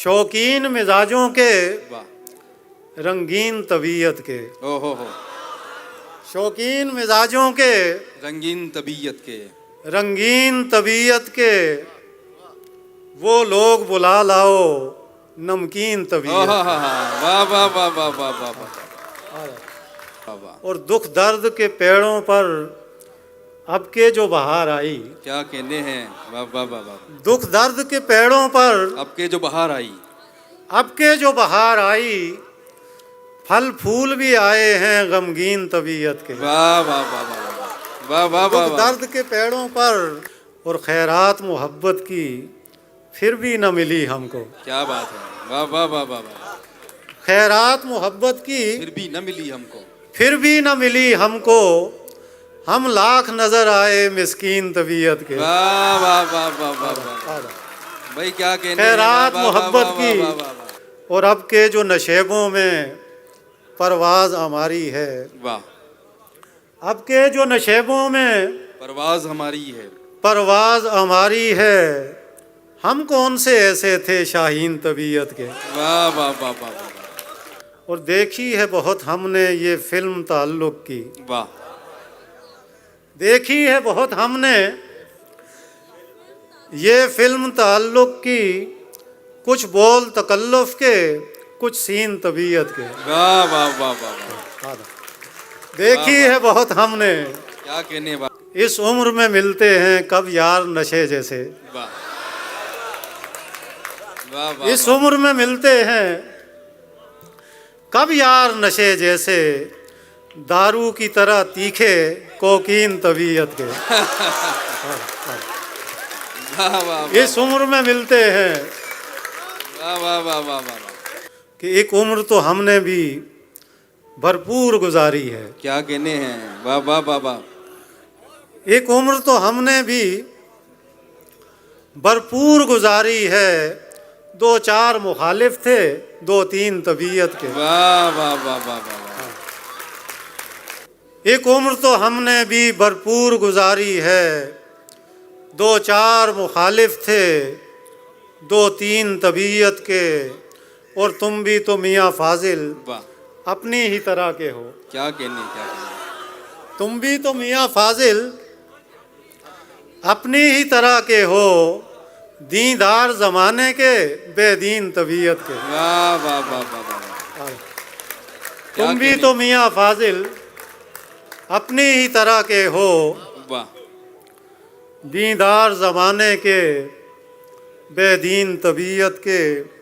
शौकीन मिजाजों के, वाह। रंगीन तबीयत के। ओ हो। शौकीन मिजाजों के, रंगीन तबीयत के। रंगीन तबीयत के, वो लोग बुला लाओ नमकीन तबीयत के। वाह वाह वाह वाह वाह वाह वाह। और दुख दर्द के पेड़ों पर अब के जो बहार आई। क्या कहने हैं। वाह वाह वाह वाह। दुख दर्द के पेड़ों पर अब के जो बहार आई। अब के जो बहार आई, फल फूल भी आए हैं गमगीन तबीयत के। वाह वाह वाह वाह वाह वाह वाह। दुख दर्द के पेड़ों पर और खैरात मोहब्बत की फिर भी न मिली हमको। क्या बात है। वाह वाह वाह वाह वाह। खैरात मोहब्बत की फिर भी न मिली हमको। फिर भी न मिली हमको, हम लाख नजर आए मिस्कीन तबीयत के। वाह वाह वाह वाह वाह वाह। भाई क्या कहने। खैरात मोहब्बत की और अब के जो नशेबों में परवाज हमारी है। वाह। अब के जो नशेबों में परवाज हमारी है। परवाज हमारी है, हम कौन से ऐसे थे शाहीन तबीयत के। वाह वाह वाह वाह वाह। और देखी है बहुत हमने ये फिल्म ताल्लुक की। वाह। देखी है बहुत हमने ये फिल्म ताल्लुक की, कुछ बोल तकल्लुफ के, कुछ सीन तबीयत के। वाह वाह वाह वाह। देखी है बहुत हमने। क्या कहने। वाह। इस उम्र में मिलते हैं कब यार नशे जैसे। वाह वाह वाह। इस उम्र में मिलते हैं कब यार नशे जैसे, दारू की तरह तीखे कोकीन तबीयत के। वाह वाह। इस उम्र में मिलते हैं वाह वाह वाह वाह वाह। कि एक उम्र तो हमने भी भरपूर गुजारी है। क्या कहने हैं। वाह वाह वाह वाह। एक उम्र तो हमने भी भरपूर गुजारी है, दो चार मुखालिफ थे, दो तीन तबीयत के। वाह वाह वाह वाह वाह। एक उम्र तो हमने भी भरपूर गुजारी है, दो चार मुखालिफ थे, दो तीन तबीयत के, और तुम भी तो मियाँ फाजिल वाह। अपनी ही तरह के हो। क्या कहने। क्या कहने। तुम भी तो मियाँ फाजिल अपनी ही तरह के हो, दीनदार जमाने के, बेदीन तबीयत के। वाह वाह वाह वाह वाह। तुम भी तो मियाँ फाजिल अपनी ही तरह के हो, वाह। दीनदार जमाने के, बेदीन तबीयत के।